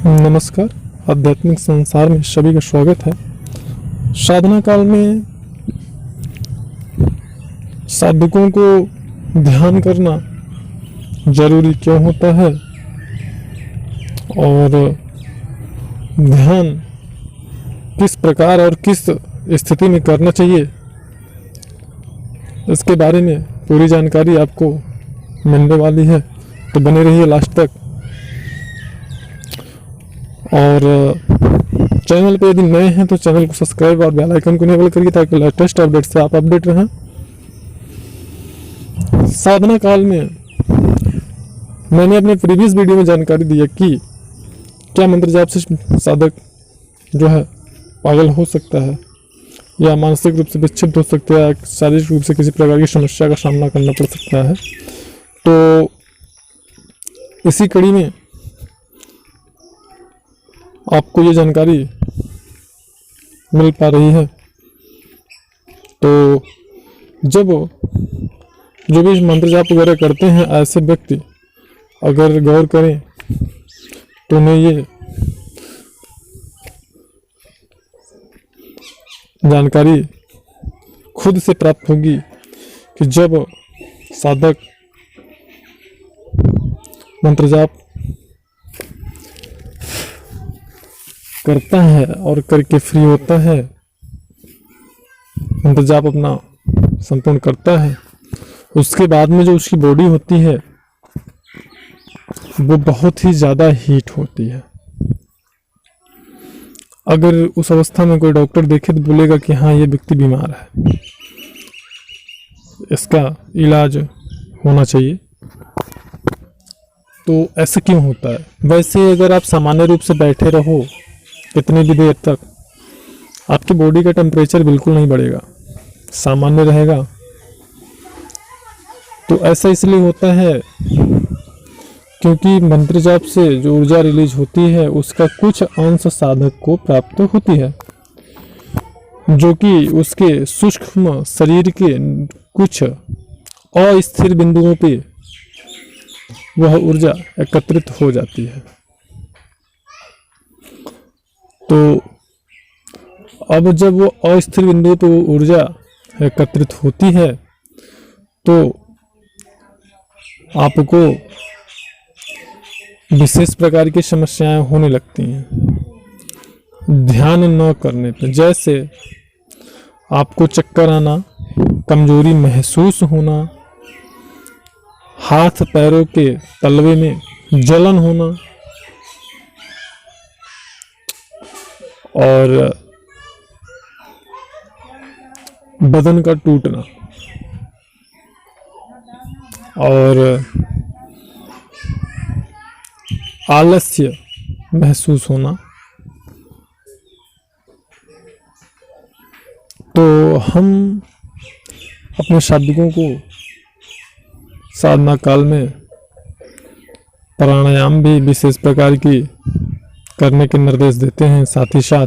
नमस्कार। आध्यात्मिक संसार में सभी का स्वागत है। साधना काल में साधकों को ध्यान करना जरूरी क्यों होता है और ध्यान किस प्रकार और किस स्थिति में करना चाहिए, इसके बारे में पूरी जानकारी आपको मिलने वाली है, तो बने रहिए लास्ट तक। और चैनल पे यदि नए हैं तो चैनल को सब्सक्राइब और बेल आइकन को इनेबल करिए ताकि लेटेस्ट अपडेट से आप अपडेट रहें। साधना काल में मैंने अपने प्रीवियस वीडियो में जानकारी दी है कि क्या मंत्र जाप से साधक जो है पागल हो सकता है या मानसिक रूप से विक्षिप्त हो सकता है, शारीरिक रूप से किसी प्रकार की समस्या का सामना करना पड़ सकता है। तो इसी कड़ी में आपको ये जानकारी मिल पा रही है। तो जब जो भी मंत्र जाप वगैरह करते हैं, ऐसे व्यक्ति अगर गौर करें तो उन्हें ये जानकारी खुद से प्राप्त होगी कि जब साधक मंत्र जाप करता है और करके फ्री होता है, मंत्र जाप अपना संपूर्ण करता है, उसके बाद में जो उसकी बॉडी होती है वो बहुत ही ज़्यादा हीट होती है। अगर उस अवस्था में कोई डॉक्टर देखे तो बोलेगा कि हाँ, ये व्यक्ति बीमार है, इसका इलाज होना चाहिए। तो ऐसा क्यों होता है? वैसे अगर आप सामान्य रूप से बैठे रहो कितनी भी देर तक, आपकी बॉडी का टेम्परेचर बिल्कुल नहीं बढ़ेगा, सामान्य रहेगा। तो ऐसा इसलिए होता है क्योंकि मंत्र जाप से जो ऊर्जा रिलीज होती है उसका कुछ अंश साधक को प्राप्त होती है, जो कि उसके सूक्ष्म शरीर के कुछ अस्थिर बिंदुओं पे वह ऊर्जा एकत्रित हो जाती है। तो अब जब वो अस्थिर बिंदु पे वो ऊर्जा एकत्रित होती है तो आपको विशेष प्रकार की समस्याएं होने लगती हैं ध्यान न करने पे। जैसे आपको चक्कर आना, कमजोरी महसूस होना, हाथ पैरों के तलवे में जलन होना और बदन का टूटना और आलस्य महसूस होना। तो हम अपने साधकों को साधना काल में प्राणायाम भी विशेष प्रकार की करने के निर्देश देते हैं। साथ ही साथ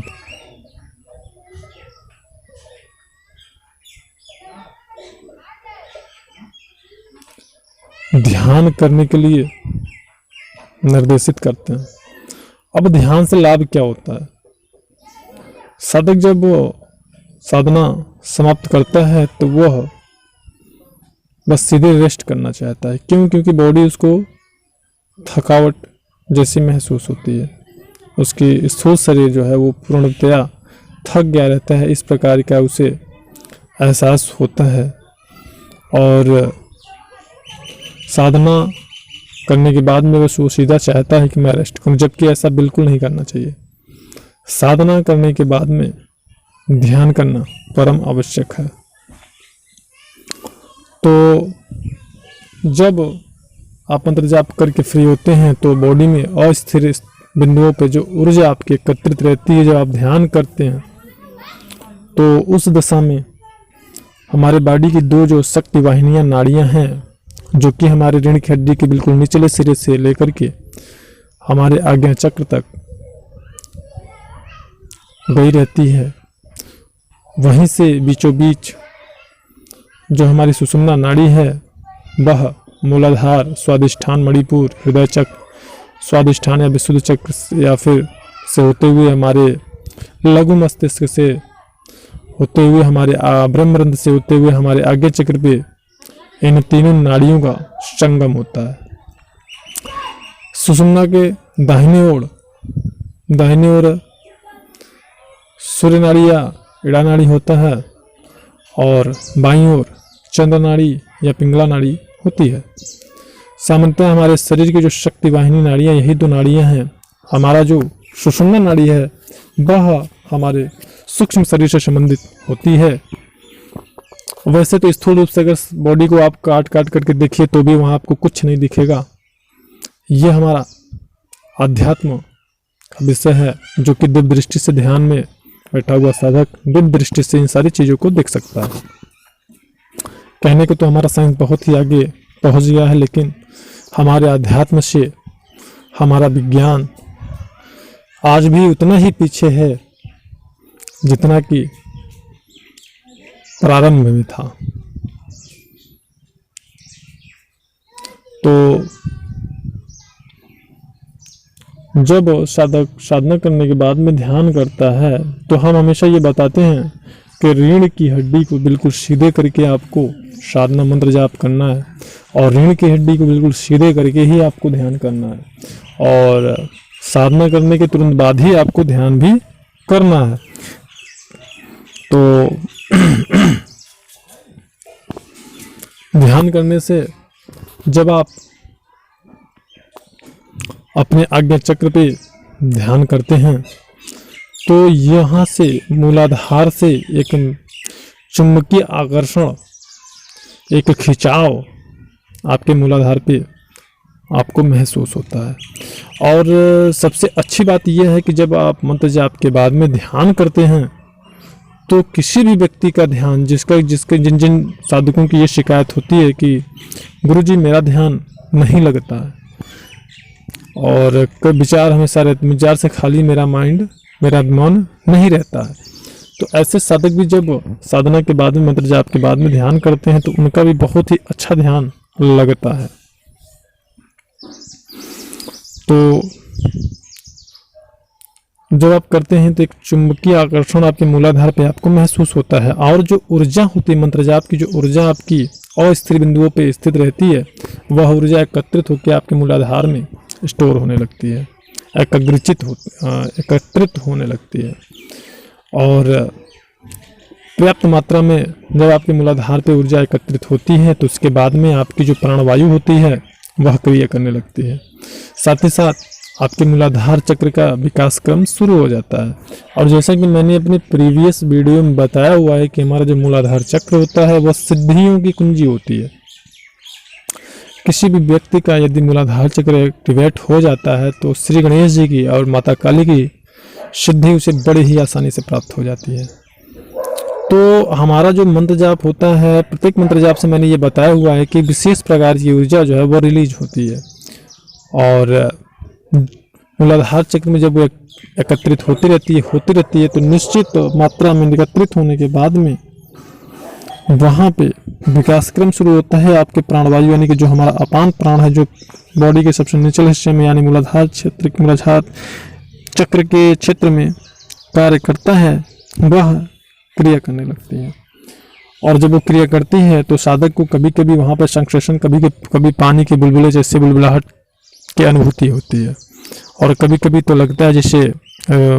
ध्यान करने के लिए निर्देशित करते हैं। अब ध्यान से लाभ क्या होता है? साधक जब वो साधना समाप्त करता है तो वह बस सीधे रेस्ट करना चाहता है। क्यों? क्योंकि बॉडी उसको थकावट जैसी महसूस होती है, उसकी स्थूल शरीर जो है वो पूर्णतया थक गया रहता है, इस प्रकार का उसे एहसास होता है। और साधना करने के बाद में बस वो सीधा चाहता है कि मैं रेस्ट करूं, जबकि ऐसा बिल्कुल नहीं करना चाहिए। साधना करने के बाद में ध्यान करना परम आवश्यक है। तो जब आप मंत्र जाप करके फ्री होते हैं तो बॉडी में अस्थिर बिंदुओं पे जो ऊर्जा आपकी एकत्रित रहती है, जब आप ध्यान करते हैं तो उस दशा में हमारे बॉडी की दो जो शक्ति वाहिनियां, नाड़ियां हैं, जो कि हमारे रीढ़ की हड्डी के बिल्कुल निचले सिरे से लेकर के हमारे आज्ञा चक्र तक गई रहती है, वहीं से बीचों बीच जो हमारी सुषुम्ना नाड़ी है वह मूलाधार, स्वादिष्ठान, मणिपुर, हृदय चक्र, स्वादिष्ठान या विशुद्ध चक्र या फिर से होते हुए हमारे लघु मस्तिष्क से होते हुए हमारे ब्रह्मरंध्र से होते हुए हमारे आज्ञा चक्र पे इन तीनों नाड़ियों का संगम होता है। सुषुम्ना के दाहिने ओर सूर्य नाड़ी या इड़ा नाड़ी होता है और बाईं ओर चंद्र नाड़ी या पिंगला नाड़ी होती है। सामान्यतः हमारे शरीर की जो शक्ति वाहिनी नाड़ियाँ यही दो नाड़ियाँ हैं। हमारा जो सुषुम्ना नाड़ी है वह हमारे सूक्ष्म शरीर से संबंधित होती है। वैसे तो स्थूल रूप से अगर बॉडी को आप काट करके देखिए तो भी वहाँ आपको कुछ नहीं दिखेगा। यह हमारा अध्यात्म का विषय है जो कि दिव्य दृष्टि से ध्यान में बैठा हुआ साधक दिव्य दृष्टि से इन सारी चीज़ों को देख सकता है। कहने को तो हमारा साइंस बहुत ही आगे पहुंच गया है, लेकिन हमारे अध्यात्म से हमारा विज्ञान आज भी उतना ही पीछे है जितना कि प्रारंभ में था। तो जब साधक साधना करने के बाद में ध्यान करता है तो हम हमेशा ये बताते हैं कि रीढ़ की हड्डी को बिल्कुल सीधे करके आपको साधना मंत्र जाप करना है और रीढ़ की हड्डी को बिल्कुल सीधे करके ही आपको ध्यान करना है और साधना करने के तुरंत बाद ही आपको ध्यान भी करना है। तो ध्यान करने से जब आप अपने आज्ञा चक्र पे ध्यान करते हैं तो यहाँ से मूलाधार से एक चुंबकीय आकर्षण, एक खिंचाव आपके मूलाधार पे आपको महसूस होता है। और सबसे अच्छी बात यह है कि जब आप मंत्र जाप के बाद में ध्यान करते हैं तो किसी भी व्यक्ति का ध्यान जिन जिन साधकों की ये शिकायत होती है कि गुरुजी मेरा ध्यान नहीं लगता है और विचार हमेशा विचार से खाली मेरा मन नहीं रहता है, तो ऐसे साधक भी जब साधना के बाद में मंत्र जाप के बाद में ध्यान करते हैं तो उनका भी बहुत ही अच्छा ध्यान लगता है। तो जब आप करते हैं तो एक चुंबकीय आकर्षण आपके मूलाधार पे आपको महसूस होता है और जो ऊर्जा होती है मंत्र जाप की, जो ऊर्जा आपकी अस्थिर बिंदुओं पे स्थित रहती है वह ऊर्जा एकत्रित होकर आपके मूलाधार में स्टोर होने लगती है, एकत्रित होने लगती है। और पर्याप्त मात्रा में जब आपके मूलाधार पे ऊर्जा एकत्रित होती है तो उसके बाद में आपकी जो प्राणवायु होती है वह क्रिया करने लगती है। साथ ही साथ आपके मूलाधार चक्र का विकास क्रम शुरू हो जाता है। और जैसा कि मैंने अपने प्रीवियस वीडियो में बताया हुआ है कि हमारा जो मूलाधार चक्र होता है वह सिद्धियों की कुंजी होती है। किसी भी व्यक्ति का यदि मूलाधार चक्र एक्टिवेट हो जाता है तो श्री गणेश जी की और माता काली की सिद्धि उसे बड़ी ही आसानी से प्राप्त हो जाती है। तो हमारा जो मंत्र जाप होता है, प्रत्येक मंत्र जाप से मैंने ये बताया हुआ है कि विशेष प्रकार की ऊर्जा जो है वो रिलीज होती है और मूलाधार चक्र में जब वो एकत्रित होती रहती है तो निश्चित मात्रा में एकत्रित होने के बाद में वहाँ पे विकास क्रम शुरू होता है। आपके प्राणवायु यानी कि जो हमारा अपान प्राण है जो बॉडी के सबसे निचले हिस्से में यानी मूलाधार चक्र के क्षेत्र में कार्य करता है, वह क्रिया करने लगती है। और जब वो क्रिया करती है तो साधक को कभी कभी वहाँ पर संश्लेषण, कभी पानी के बुलबुले जैसे बुलबुलाहट की अनुभूति होती है और कभी कभी तो लगता है जैसे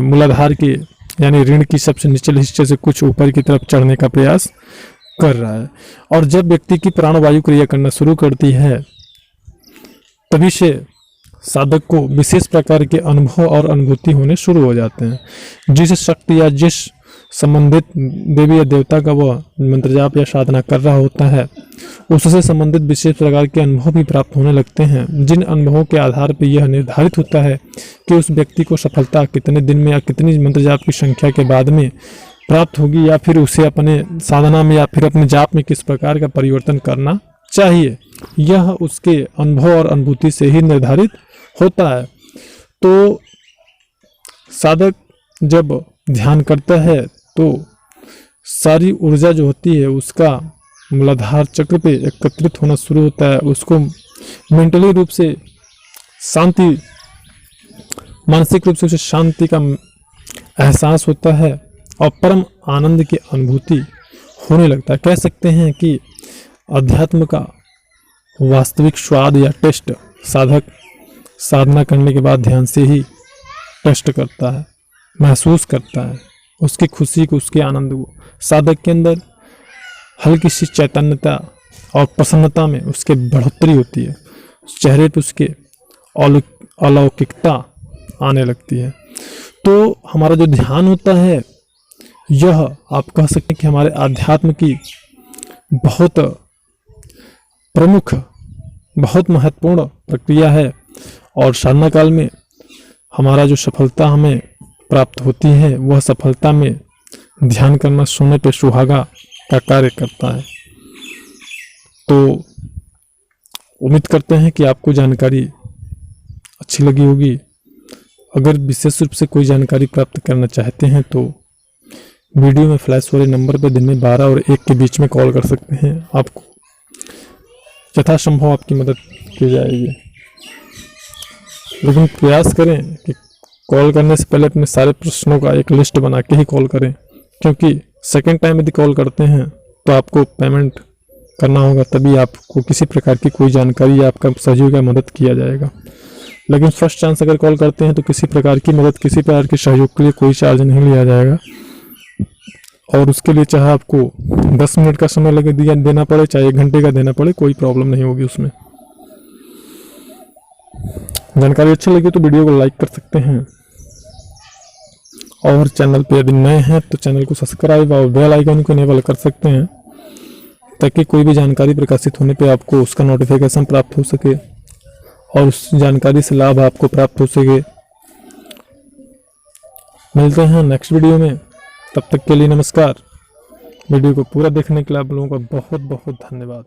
मूलाधार की यानी रीढ़ की सबसे निचले हिस्से से कुछ ऊपर की तरफ चढ़ने का प्रयास कर रहा है। और जब व्यक्ति की प्राणवायु क्रिया करना शुरू करती है तभी से साधक को विशेष प्रकार के अनुभव और अनुभूति होने शुरू हो जाते हैं। जिस शक्ति या जिस संबंधित देवी या देवता का वह मंत्र जाप या साधना कर रहा होता है उससे संबंधित विशेष प्रकार के अनुभव भी प्राप्त होने लगते हैं, जिन अनुभवों के आधार पर यह निर्धारित होता है कि उस व्यक्ति को सफलता कितने दिन में या कितनी मंत्र जाप की संख्या के बाद में प्राप्त होगी या फिर उसे अपने साधना में या फिर अपने जाप में किस प्रकार का परिवर्तन करना चाहिए, यह उसके अनुभव और अनुभूति से ही निर्धारित होता है। तो साधक जब ध्यान करता है तो सारी ऊर्जा जो होती है उसका मूलाधार चक्र पे एकत्रित होना शुरू होता है, उसको मेंटली रूप से शांति मानसिक रूप से उसे शांति का एहसास होता है और परम आनंद की अनुभूति होने लगता है। कह सकते हैं कि अध्यात्म का वास्तविक स्वाद या टेस्ट साधक साधना करने के बाद ध्यान से ही टेस्ट करता है, महसूस करता है। उसकी खुशी को, उसके आनंद को। साधक के अंदर हल्की सी चैतन्यता और प्रसन्नता में उसके बढ़ोतरी होती है, चेहरे पर उसके अलौकिकता आने लगती है। तो हमारा जो ध्यान होता है, यह आप कह सकते हैं कि हमारे आध्यात्म की बहुत प्रमुख, बहुत महत्वपूर्ण प्रक्रिया है। और साधना काल में हमारा जो सफलता हमें प्राप्त होती है, वह सफलता में ध्यान करना सोने पे सुहागा का कार्य करता है। तो उम्मीद करते हैं कि आपको जानकारी अच्छी लगी होगी। अगर विशेष रूप से कोई जानकारी प्राप्त करना चाहते हैं तो वीडियो में फ्लैश वाले नंबर पर दिन में 12 और 1 के बीच में कॉल कर सकते हैं। आपको यथासंभव आपकी मदद की जाएगी, लेकिन प्रयास करें कि कॉल करने से पहले अपने सारे प्रश्नों का एक लिस्ट बना के ही कॉल करें, क्योंकि सेकंड टाइम यदि कॉल करते हैं तो आपको पेमेंट करना होगा, तभी आपको किसी प्रकार की कोई जानकारी या आपका सहयोग या मदद किया जाएगा। लेकिन फर्स्ट चांस अगर कॉल करते हैं तो किसी प्रकार की मदद, किसी प्रकार के सहयोग के लिए कोई चार्ज नहीं लिया जाएगा। और उसके लिए चाहे आपको 10 मिनट का समय लगे देना पड़े, चाहे 1 घंटे का देना पड़े, कोई प्रॉब्लम नहीं होगी उसमें। जानकारी अच्छी लगी तो वीडियो को लाइक कर सकते हैं, और चैनल पे यदि नए हैं तो चैनल को सब्सक्राइब और बेल आइकन को इनेबल कर सकते हैं, ताकि कोई भी जानकारी प्रकाशित होने पे आपको उसका नोटिफिकेशन प्राप्त हो सके और उस जानकारी से लाभ आपको प्राप्त हो सके। मिलते हैं नेक्स्ट वीडियो में, तब तक के लिए नमस्कार। वीडियो को पूरा देखने के लिए आप लोगों का बहुत बहुत धन्यवाद।